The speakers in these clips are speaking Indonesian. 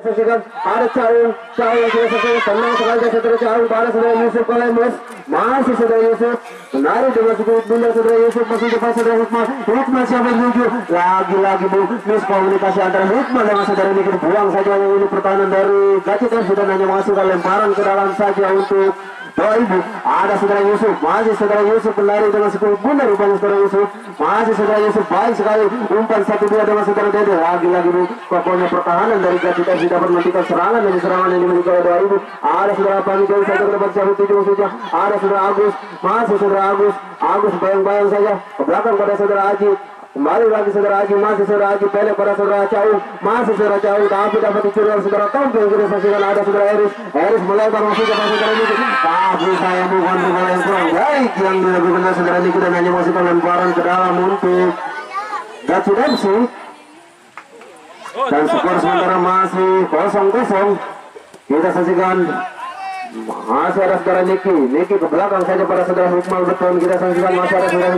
Saksikan ada Caung kita saksikan tenang sekali saudara Caung pada saudara Yusuf Kalemus masih saudara Yusuf menarik dengan sedikit bunda saudara Yusuf masih depan saudara Hikmah siapa yang menuju lagi-lagi bu miskomunikasi antara Hikmah dengan saudara Niki buang saja ini pertahanan dari Gacit dan sudah hanya menghasilkan lemparan ke dalam saja untuk 2000 ada saudara Yusuf masih saudara Yusuf berlari dengan sekul bunda rupanya saudara Yusuf masih saudara Yusuf baik sekali umpan 1-2 dengan saudara Dede lagi-lagi bu pokoknya pertahanan dari Gacit dan dapat menghentikan serangan demi serangan yang dimiliki oleh 2000 ada saudara Pami dari saja ke depan Syahid 7 saja ada saudara Agus masih saudara Agus bayang-bayang saja ke belakang pada saudara Aji kembali lagi saudara Aji masih saudara Aji pelek pada saudara Caung masih saudara Caung tapi dapat dicuri oleh saudara Tompi yang kita saksikan ada saudara Eris melebar masuk ke saudara Niki tapi saya bukan bola yang kurang baik yang dilakukan saudara Niki dan hanya masukkan lemparan ke dalam untuk Gacit MC dan skor sementara masih 0-0 kita saksikan masih ada saudara Niki ke belakang saja pada saudara Hikmal betul kita saksikan masih ada saudara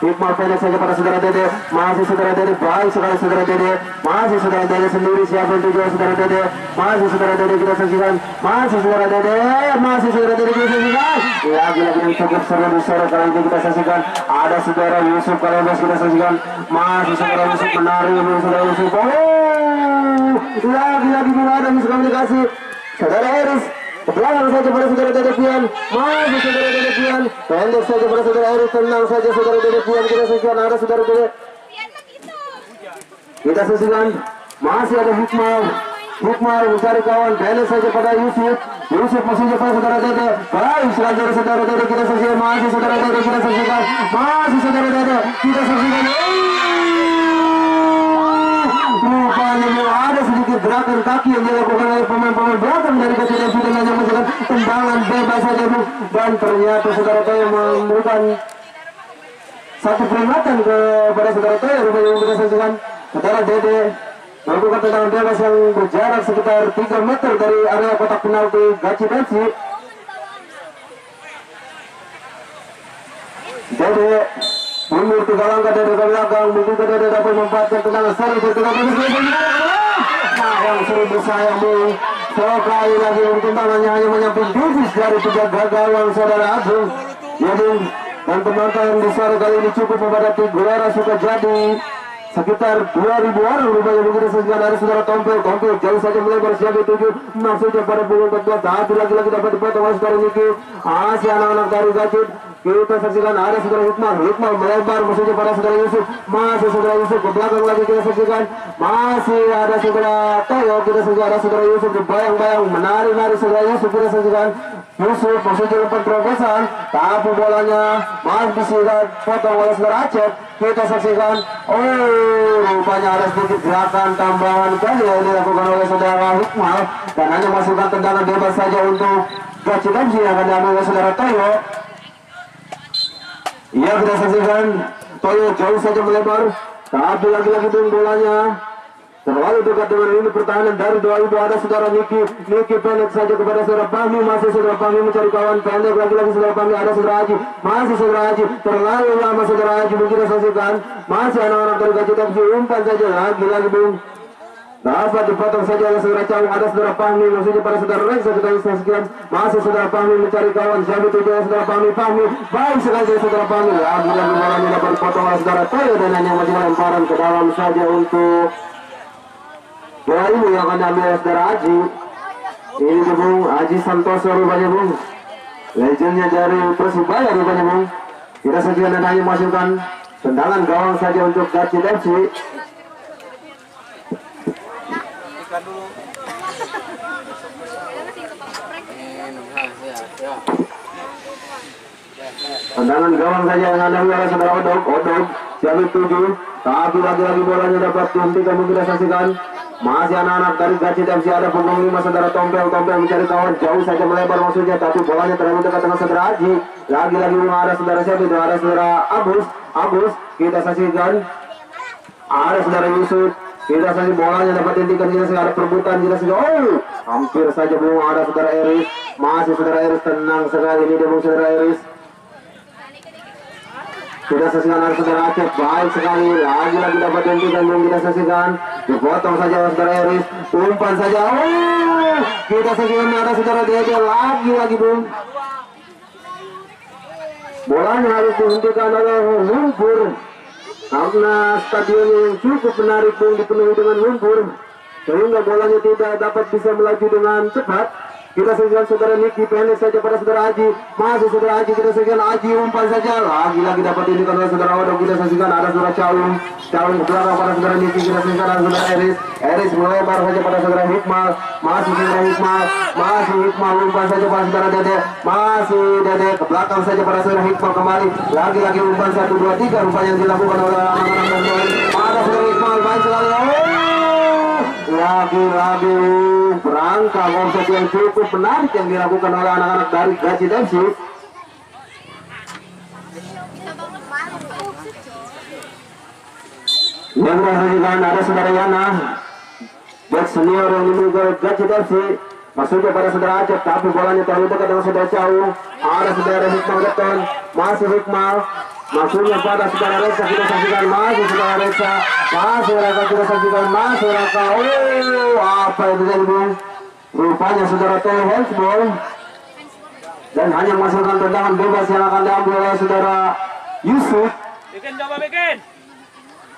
Hikmal pendek saja pada saudara Dede masih saudara Dede baik sekali saudara Dede masih saudara Dede sendiri siapa yang tujuh saudara Dede masih saudara Dede kita saksikan masih saudara Dede kita saksikan lagi-lagi yang cukup seru di sore kali ini kita saksikan ada saudara Yusuf Kalemus kita saksikan masih saudara Yusuf menari saudara Yusuf lagi-lagi ada miskomunikasi saudara Eris belakang saja pada saudara Dede Pian masih saudara Dede Pian pendek saja pada saudara Eris tenang saja saudara Dede Pian kita saksikan ada saudara Dede kita saksikan masih ada Hikmal mencari kawan pendek saja pada Yusuf masih pada saudara Dede baik sekali dari saudara Dede kita saksikan masih saudara Dede kita saksikan masih saudara Dede kita saksikan rupanya ada sedikit gerakan kaki yang dilakukan oleh pemain-pemain belakang dari Gacit dan sudah hanya menghasilkan tendangan bebas saja dan ternyata saudara Toyo memberikan satu peringatan kepada saudara Toyo rupanya yang kita saksikan saudara Dede melakukan tendangan bebas yang berjarak sekitar 3 meter dari area kotak penalti Gacit FC. Dede mundur 3 langkah dari belakang mungkin Dede dapat memanfaatkan tendangan seri yang sering bersayang sekali lagi tendangannya hanya menyamping tipis dari penjaga gawang saudara Agung dan penonton di sore kali ini cukup memadati Gelora Sukajadi sekitar 2000 orang rupanya begitu saja dari saudara Tompel jauh saja melebar siaga 7 maksudnya pada pukul 14 tapi lagi-lagi dapat dipotong oleh saudara Niki masih anak-anak dari Gacit kita saksikan ada saudara Hikmal melebar maksudnya pada saudara Yusuf masih saudara Yusuf ke belakang lagi kita saksikan masih ada saudara Toyo kita saksikan ada saudara Yusuf berbayang-bayang menari-nari saudara Yusuf kita saksikan Yusuf maksudnya umpan terobosan tapi bolanya masih dipotong oleh saudara Acep kita saksikan rupanya ada sedikit gerakan tambahan kali yang dilakukan oleh saudara Hikmal dan hanya masukkan tendangan bebas saja untuk Gacit MC yang akan diambil oleh saudara Toyo. Iya kita saksikan Toyo jauh saja melebar tapi lagi-lagi bolanya terlalu dekat dengan ini pertahanan dari 2000 ada saudara Niki pendek saja kepada saudara Fahmi masih saudara Fahmi mencari kawan pendek lagi-lagi saudara Fahmi ada saudara Haji masih saudara Haji terlalu lama saudara Haji kita saksikan masih anak-anak dari Gacit FC umpan saja lagi-lagi dapat dipotong saja oleh saudara Caung ada saudara Fahmi maksudnya pada saudara Rex kita saksikan masih saudara Fahmi mencari kawan siapa itu saudara Fahmi baik sekali saudara Fahmi lagi-lagi bolanya dapat dipotong oleh saudara Toyo dan hanya masih lemparan ke dalam saja untuk bola ini yang akan diambil oleh saudara Aji ini Bung Aji Santoso rupanya Bung legendnya dari Persibaya rupanya Bung kita saksikan dan hanya masukkan tendangan gawang saja untuk Gacit FC. Tendangan gawang saja yang ada oleh saudara Odog siapa 7 tapi lagi-lagi bolanya dapat dihentikan kita saksikan masih anak-anak dari Gacit MC ada punggung 5 saudara Tompel mencari kawan jauh saja melebar maksudnya tapi bolanya terlalu dekat dengan saudara Haji lagi-lagi ada saudara siapa itu ada saudara Agus kita saksikan ada saudara Yusuf kita saja bolanya dapat dihentikan kita saja ada perebutan kita saja hampir saja belum ada saudara Eris masih saudara Eris tenang sekali ini dia saudara Eris Kita saksikan ada saudara Acep, baik sekali, lagi-lagi dapat dihentikan yang kita saksikan. Dipotong saja saudara Eris, umpan saja. Oh, kita saksikan ada saudara Dede, lagi-lagi bung. Bolanya harus dihentikan oleh lumpur karena stadion yang cukup menarik pun dipenuhi dengan lumpur sehingga bolanya tidak dapat bisa melaju dengan cepat. Kita saksikan saudara Niki, pendek saja pada saudara Aji, masih saudara Aji, kita saksikan Aji umpan saja, lagi-lagi dapat dihentikan oleh saudara Odo. Kita saksikan ada saudara Caung ke belakang pada saudara Niki, kita saksikan ada saudara Eris melebar saja pada saudara Hikmal, masih saudara Hikmal umpan saja pada saudara Dede, masih Dede ke belakang saja pada saudara Hikmal kembali, lagi-lagi umpan 1, 2, 3 umpan yang dilakukan oleh anak-anak dan ada saudara Hikmal, baik sekali. Lagi-lagi perangkap offset yang cukup menarik yang dilakukan oleh anak-anak dari Gaji Demsi. Yang berhasilkan ada saudara Yana, back senior yang dimiliki Gaji Demsi. Masuknya pada saudara Acep, tapi bolanya terlalu dekat dengan saudara Cau. Ada saudara Hikmal Geton, masih Hikmal. Masuknya pada saudara Reksa, kita saksikan masih saudara Reksa, masih Raka, kita saksikan masih Raka. Oh, apa itu jadi bung? Rupanya saudara Teo handsball dan hanya menghasilkan tendangan bebas yang akan diambil oleh saudara Yusuf. Bikin, coba bikin.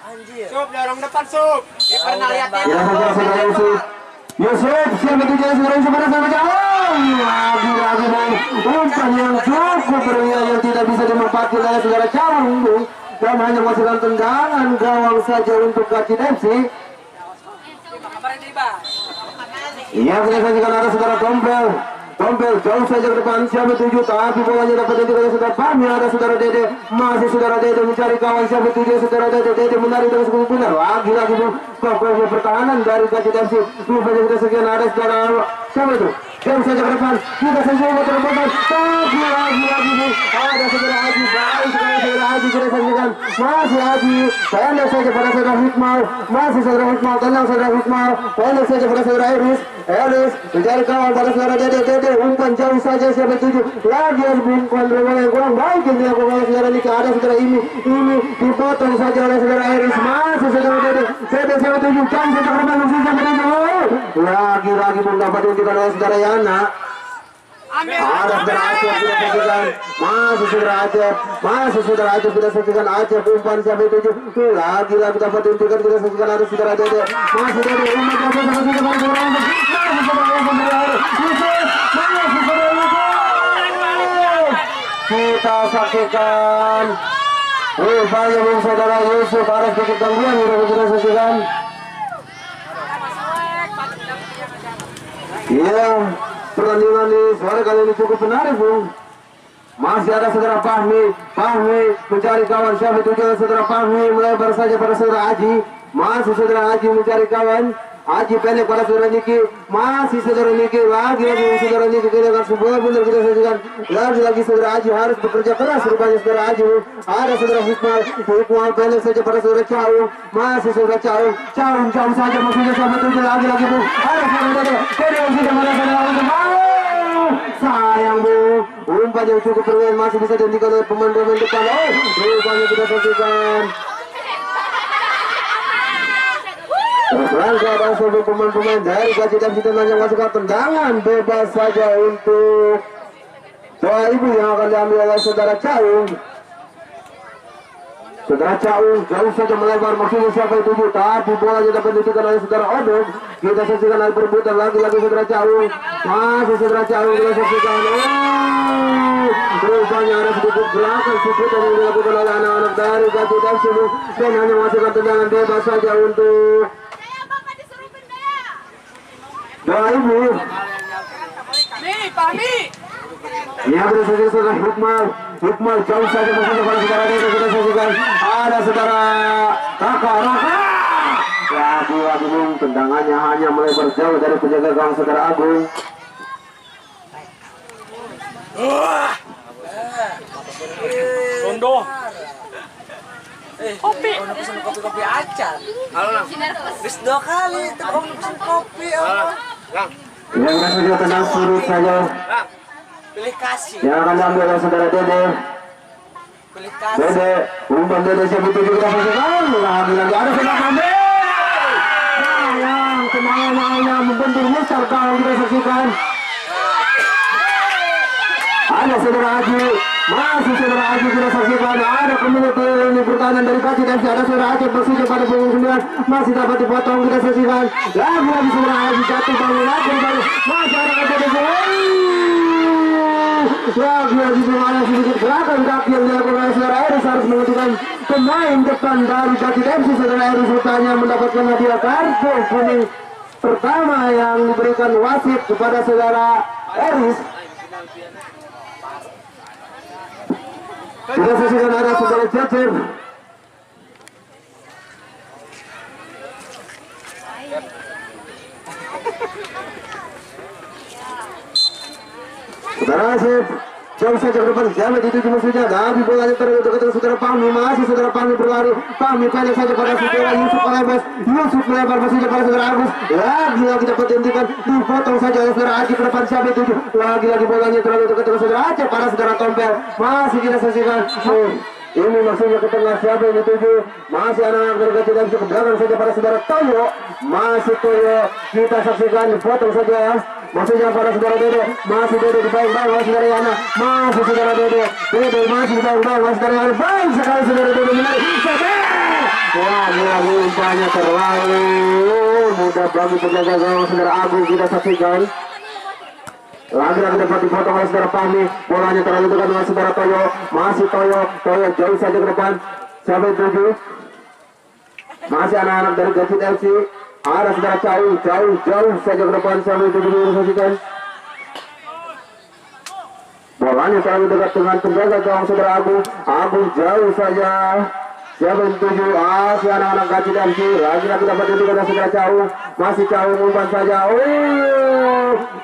Anjir. Sup, dorong depan Sup. Dia pernah lihatin. Ya saja saudara Yusuf, siapa itu jadi saudara Yusuf pada saudara Cau. Lagi-lagi bung, umpan yang cukup berbahaya yang tidak bisa dimanfaatkan oleh saudara Cau dan hanya menghasilkan tendangan gawang saja untuk Gaji Demsi. Iya, kita saksikan ada saudara Tompel jauh saja ke depan, siapa tuju, tapi bolanya dapat dihentikan oleh saudara Fahmi. Ada saudara Dede, masih saudara Dede mencari kawan, siapa tuju, saudara Dede menarik dengan cukup benar. Lagi-lagi kokohnya pertahanan dari Gaji Demsi. Rupanya kita saksikan ada saudara, siapa itu? Jauh saja ke depan, kita saksikan terobosan, tapi lagi-lagi ada saudara Haji, baik sekali saudara Haji, kita saksikan masih Haji, pendek saja pada saudara Hikmal, masih saudara Hikmal, tenang saudara Hikmal, pendek saja pada saudara Eris mencari kawan pada saudara Dede, umpan jauh saja, siapa tuju, lagi umpan berbahaya yang kurang baik yang dilakukan oleh saudara Nika. Ada saudara ini dipotong saja oleh saudara Eris, masih saudara Dede siapa tuju, kan saja ke depan, lagi-lagi pun dapat dihentikan oleh saudara Yana. Ada saudara Acep, kita saksikan masih saudara Acep, kita saksikan Acep umpan siapa tuju, lagi-lagi dapat dihentikan, kita saksikan ada saudara Dede, masih Dede umpan dapat dihentikan oleh saudara Yusuf, masih saudara Yusuf. Kita saksikan rupanya saudara Yusuf ada sedikit gangguan, kita saksikan. Iya, pertandingan di sore kali ini cukup menarik bung. Masih ada saudara Fahmi mencari kawan, siapa itu saudara Fahmi melebar saja pada saudara Aji, masih saudara Aji mencari kawan, Aji pendek pada saudara Niki, masih saudara Niki, lagi-lagi saudara Niki, kita akan sebuah benar kita saksikan, lagi-lagi saudara Aji harus bekerja keras, rupanya saudara Aji. Ada saudara Hikmal pendek saja pada saudara Caung, masih saudara Caung saja maksudnya siapa itu, lagi-lagi bu, ada saudara Dede yang sudah pada saudara sayang bu, umpan yang cukup bermain masih bisa dihentikan oleh pemain-pemain depan. Oh, rupanya kita saksikan langkah dan seluruh pemain-pemain dari Gaji Demsi yang masukkan tendangan bebas saja untuk doa ibu yang akan diambil oleh saudara Caung. Saudara Caung jauh saja melebar, maksudnya siapa itu, tapi bolanya dapat dihentikan oleh saudara Odom. Kita saksikan ada perebutan lagi-lagi saudara Caung, masih saudara Caung, kita saksikan. Rupanya ada sedikit gerakan seputar yang dilakukan oleh anak-anak dari Gaji Demsi dan hanya masukkan tendangan bebas saja untuk doa ibu. Nih, Fahmi. Ya, berhasil saudara Hikmal jauh saja maksudnya pada saudara Dede, kita saksikan ada saudara Raka. Lagi-lagi bung, tendangannya hanya melebar jauh dari penjaga gawang saudara Agung. Rondo. Kopi. Pesen kopi aja. Halo, Lang. Bis 2 kali itu pesen kopi. Lang. Yang berhasil tenang surut saja. Lang. Pilih kasih. Yang akan diambil oleh saudara Dede. Pilih kasih. Dede, umpan Dede siapa itu juga saksikan. Lagi-lagi ada sebelah kami. Sayang, semangatnya membentur besar kalau kita saksikan. Ada saudara Haji, masih saudara Haji kita saksikan. Ada community ini pertahanan dari Kacit FC. Ada saudara Aceh bersih pada punggung 9, masih dapat dipotong kita saksikan. Lagi-lagi saudara Haji jatuh bangun lagi kembali. Masih ada Kacit FC. Lagi-lagi bagaimana sedikit gerakan kaki yang dilakukan oleh saudara Eris harus menentukan pemain depan dari Kacit FC. Saudara Eris rupanya mendapatkan hadiah kartu kuning pertama yang diberikan wasit kepada saudara Eris. Kita saksikan ada saudara Cecep. Saudara Asif, jauh saja ke depan, siapa dituju musuhnya. Tapi bolanya terdekat ke saudara Pami, masih saudara Pami berlari. Pami pendek saja pada saudara Yusuf Palembas. Yusuf melebar masih pada saudara Agus. Lagi-lagi dapat dihentikan, dipotong saja oleh saudara Haji ke depan, siapa dituju. Lagi-lagi bolanya terlalu dekat ke saudara Aceh pada saudara Tompel. Masih kita saksikan. Ini maksudnya ke tengah, siapa yang dituju. Masih anak-anak dari Kacit FC ke belakang saja pada saudara Toyo. Masih Toyo kita saksikan, dipotong saja ya. Maksudnya pada saudara Dede, masih Dede di bawah saudara Yana, masih saudara Dede masih di bawah saudara Yana, baik sekali saudara Dede menarik, lagi umpannya terlalu mudah bagi penjaga gawang saudara Agung kita saksikan. Lagi-lagi dapat dipotong oleh saudara Pami, bolanya terlalu dekat dengan saudara Toyo, masih Toyo jauh saja ke depan, siapa yang tuju? Masih anak-anak dari Kacit FC. Ada saudara jauh saja ke depan, siapa itu dulu saksikan. Bolanya terlalu dekat dengan penjaga gawang saudara Agung jauh saja. Siapa yang tuju? Si anak-anak Kacit FC. Lagi-lagi dapat dituju dengan saudara masih umpan saja.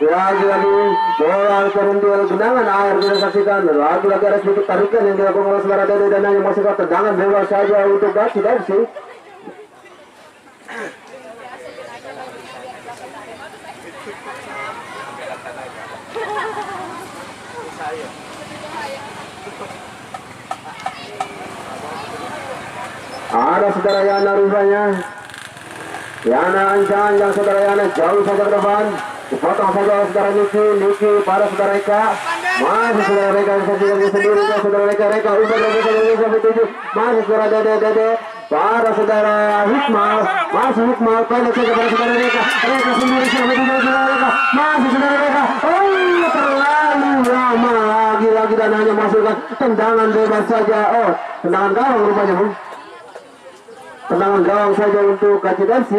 Lagi-lagi bola turun di genangan air kita saksikan. Lagi-lagi ada sedikit tarikan yang dilakukan oleh saudara Dede dan yang masih tendangan bebas saja untuk Kacit FC. Ada saudara Yana rupanya. Yana ancang-ancang saudara Yana jauh saja ke depan. Dipotong saja oleh saudara Niki pada saudara Eka. Masih saudara Reka yang saksikan sendiri saudara Reka umpan dari saudara tujuh. Masih saudara Dede pada saudara Hikmal. Masih Hikmal pendek saja pada saudara Reka sendiri saudara Reka. Masih saudara Reka. Terlalu lama lagi dan hanya masukkan tendangan bebas saja. Tendangan gawang rupanya Bu. Tendangan gawang saja untuk Kacit FC.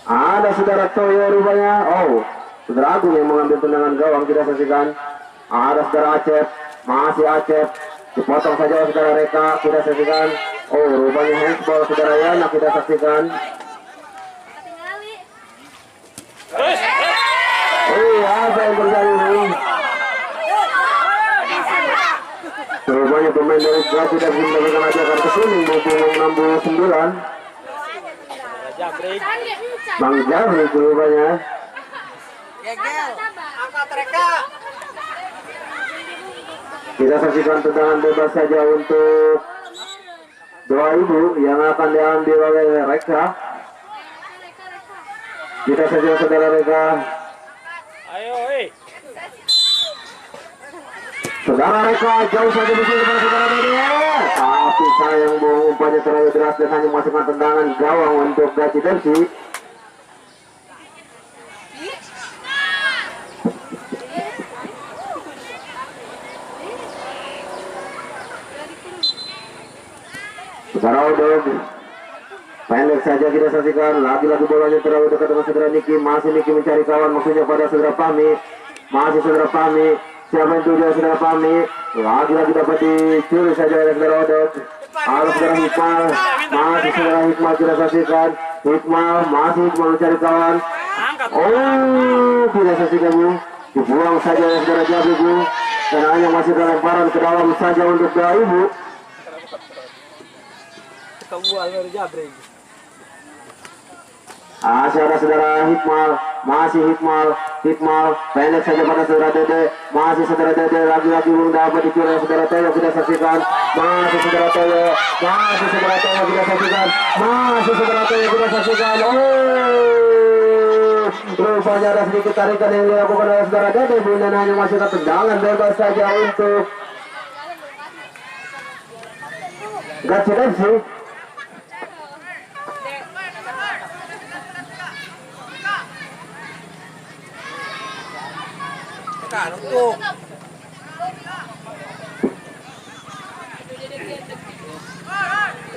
Ada saudara Toyo rupanya. Saudara Agung yang mengambil tendangan gawang kita saksikan. Ada saudara Acep, masih Acep. Dipotong saja oleh saudara Reka kita saksikan. Rupanya handball saudara Yana kita saksikan. Apa yang terjadi ini? Rupanya pemain dari Kacit FC mendapatkan aja kartu kuning punggung 69. Bang Jabrik rupanya. Angkat Reka. Kita saksikan tendangan bebas saja untuk dua ibu yang akan diambil oleh Reka. Kita saksikan saudara Reka. Saudara Reka jauh saja bersih kepada saudara Dede. Tapi sayang umpannya terlalu deras dan hanya memasukkan tendangan gawang untuk Kacit FC. Saudara Odog pendek saja kita saksikan. Lagi-lagi bolanya terlalu dekat dengan saudara Niki. Masih Niki mencari kawan, maksudnya pada saudara Pami. Masih saudara Pami. Siapa yang tuju saudara Pami? Lagi-lagi dapat dicuri saja oleh saudara Odog. Ada saudara Hikmal. Masih saudara Hikmal kita saksikan. Masih Hikmal mencari kawan. Tidak saksikan Bu. Dibuang saja oleh saudara Jabrik Bu. Karena hanya masih lemparan ke dalam saja untuk ke ibu. Masih ada saudara Hikmal, masih Hikmal pendek saja pada saudara Dede, masih saudara Dede lagi-lagi belum dapat dikira saudara Toyo, kita saksikan masih saudara Toyo, masih saudara Toyo kita saksikan, masih saudara Toyo kita saksikan. Rupanya ada sedikit tarikan yang dilakukan oleh saudara Dede, Bunda hanya masih tendangan bebas saja untuk Gaci FC.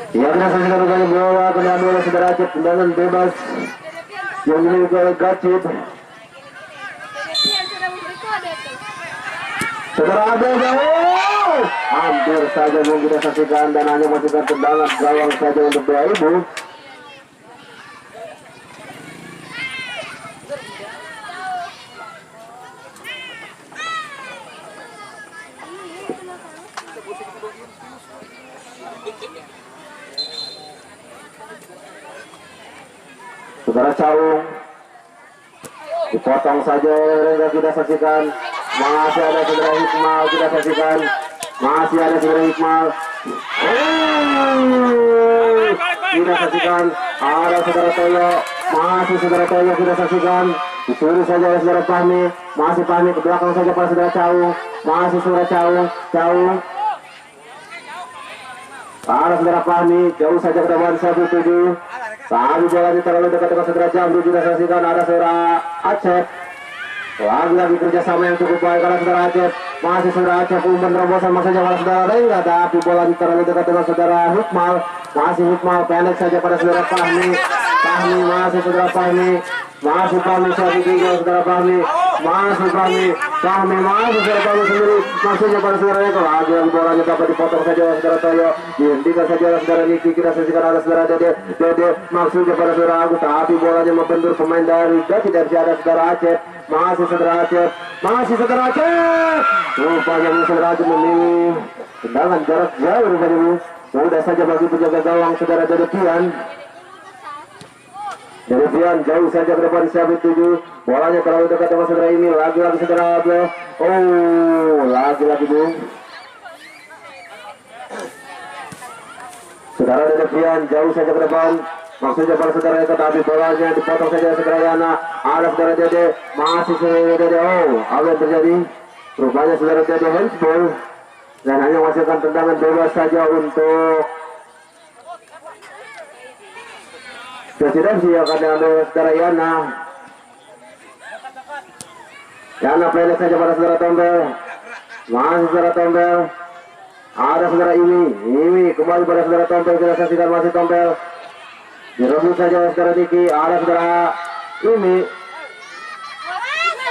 Ya, kita saksikan kembali bahwa tendangan oleh saudara Acep, tendangan bebas yang dimiliki oleh Gacip. Saudara Abel jauh, hampir saja belum kita saksikan dan hanya masih tendangan gawang saja untuk BAIBU. Saudara Caung dipotong saja oleh kita saksikan, masih ada saudara Hikmal kita saksikan, masih ada saudara Hikmal, kita saksikan ada saudara Toyo, masih saudara Toyo kita saksikan, disuruh saja oleh saudara Fahmi, masih Fahmi ke belakang saja pada saudara Caung, masih saudara Caung ada saudara Fahmi jauh saja ke depan 1-7. Saat bola terlalu dekat dengan saudara Jambu, kita saksikan ada saudara Acep. Lagi-lagi kerjasama yang cukup baik karena saudara Acep, masih saudara Acep umpan terobosan maksudnya kalau saudara Rengga, tapi bola terlalu dekat dengan saudara Hikmal, masih Hikmal pendek saja pada saudara Fahmi, masih saudara Fahmi, masih Fahmi saudara Fahmi, masih Fahmi, masih saudara Fahmi sendiri, maksudnya pada saudara Eko, lagi-lagi bolanya dapat dipotong saja oleh saudara Toyo, dihentikan saja oleh saudara Niki, kita saksikan ada saudara Dede, maksudnya pada saudara Agus, tapi bolanya membentur pemain dari Gaci dari ada saudara Acep, masih saudara Acep, rupanya saudara Acep memilih tendangan jarak jauh rupanya mudah saja bagi penjaga gawang saudara Dede Pian. Dari Pian jauh saja ke depan 7, bolanya terlalu dekat dengan saudara ini, lagi-lagi saudara Abel, lagi-lagi Bung. Saudara Dede Pian jauh saja ke depan, maksudnya pada saudara Eka, tapi bolanya dipotong saja saudara Yana, ada saudara Dede, masih saudara Dede, apa yang terjadi? Rupanya saudara Dede handball, dan hanya menghasilkan tendangan bebas saja untuk Presiden sih akan diambil saudara Yana. Yana pendek saja pada saudara Tombel, masih saudara Tombel, ada saudara Imi kembali pada saudara Tombel, kita saksikan masih Tombel, direbut saja oleh saudara Diki, ada saudara Imi,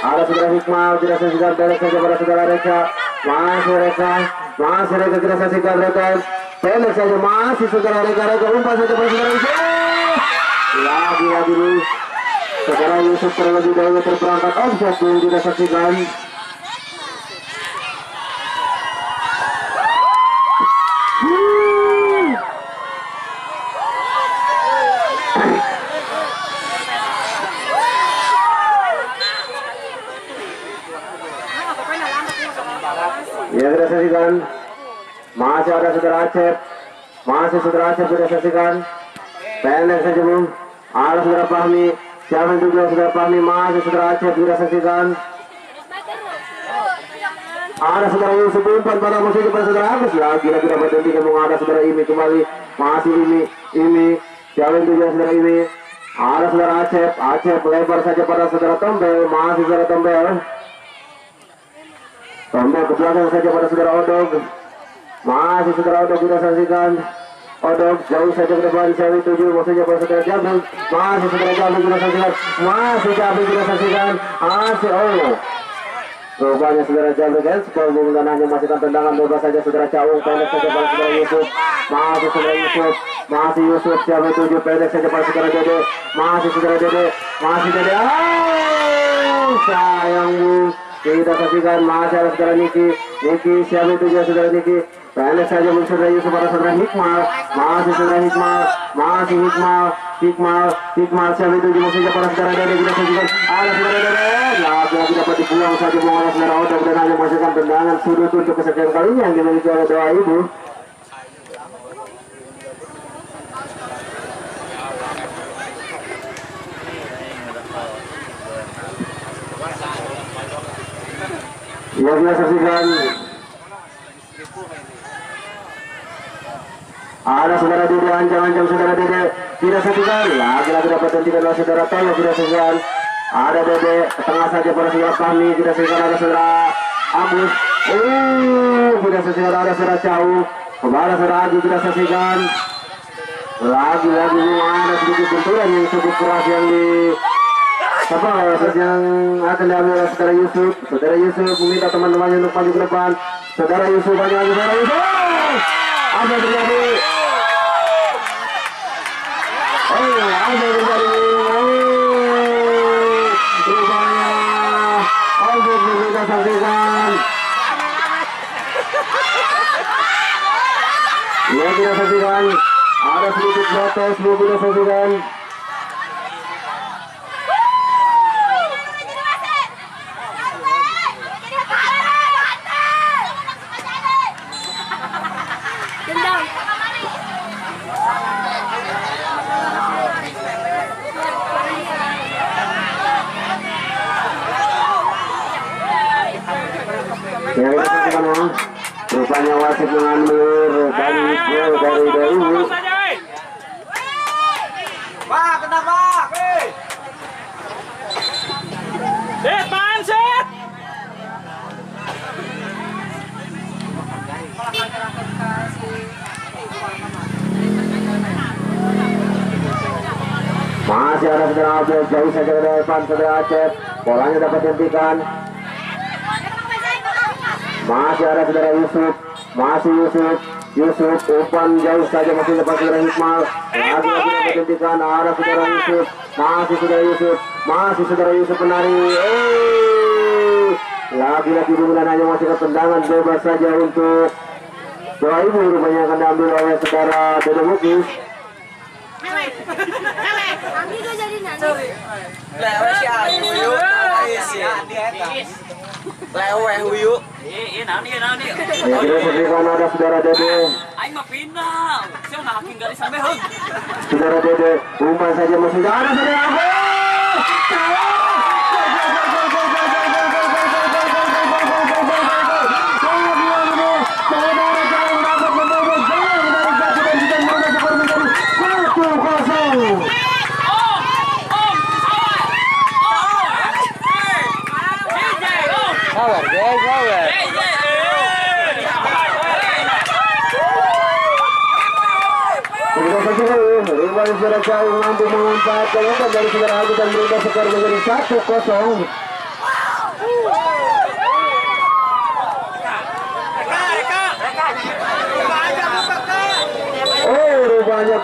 ada saudara Hikmal, kita saksikan pendek saja pada saudara Reka, masih Reka kita saksikan Reka, pendek saja masih saudara Reka umpan saja pada saudara Reka. Lagi-lagi saudara Yusuf terlebih dahulu terperangkap offset yang kita saksikan. Ya kita saksikan masih ada saudara Acep, kita saksikan pendek saja Bung, ada saudara Fahmi, siapa juga saudara Fahmi, masih saudara Acep kita saksikan, ada saudara Yusuf umpan pada musuhnya pada saudara Agus, lagi-lagi dapat dihentikan, ada saudara Imi kembali, masih Imi, siapa juga saudara Imi, ada saudara Acep lebar saja pada saudara Tombel, masih saudara Tombel ke belakang saja pada saudara Odog, masih saudara Odog kita saksikan. Odog jauh saja ke depan 7, maksudnya pada saudara Jamil, masih saudara Jamil kita saksikan, rupanya saudara Jamil handball dan hanya masihkan tendangan bebas saja saudara Caung, pendek saja pada saudara Yusuf, masih saudara Yusuf, Jamil 7 pendek saja pada saudara Dede, masih saudara Dede, sayang Bung, kita saksikan masih ada saudara Niki, Jamil 7 saudara Niki, pendek saja saudara Yusuf pada saudara Hikmal, masih saudara Hikmal, Hikmal siapa itu cuma saja para saudara Dede kita saksikan. Ada saudara Dede. Lagi dapat dibuang saja oleh saudara Oda dan hanya menghasilkan tendangan sudut untuk kesekian kalinya yang dimiliki oleh doa ibu. Ya kita saksikan. Ada saudara Dede, ancam-ancam saudara Dede. Tidak saksikan. Lagi-lagi dapat hentikan oleh saudara Toyo. Tidak saksikan. Ada Dede. Tengah saja para saudara kami. Tidak saksikan ada saudara Agus. Tidak saksikan ada saudara Cau. Kembali saudara Agi. Tidak saksikan. Lagi-lagi ada sedikit benturan yang cukup keras yang di yang akan diambil oleh saudara Yusuf. Saudara Yusuf meminta teman-temannya untuk maju ke depan. Saudara Yusuf banyak lagi saudara Yusuf. Apa yang terjadi? Apa yang terjadi? Rupanya Albert kita saksikan. Ya kita saksikan. Ada sedikit protes, kita saksikan. Ya, rupanya wasit mengambil dari dahulu. Pak, kenapa? Depan set. Masih ada saudara Abel, jauh saja ke depan saudara Acep. Bolanya dapat dihentikan. Masih ada saudara Yusuf. Masih Yusuf umpan jauh saja masih depan saudara Hikmal. Lagi-lagi dapat dihentikan. Ada saudara Yusuf. Masih saudara Yusuf penari. Lagi-lagi bulan hanya masih ke tendangan bebas saja untuk doa ibu. Rupanya akan diambil oleh saudara Dede Mukis. Lewe si Ayu, lewe huyu. Ya, terus berikan ada saudara Dede. Aing mah pindah. Saya nak hakim garis sampai hung. Saudara Dede, umpan saja masih ada saudara Agus. Rupanya saudara Cau mampu memanfaatkan umpan dari saudara Agus dan berubah skor menjadi 1-0. Rupanya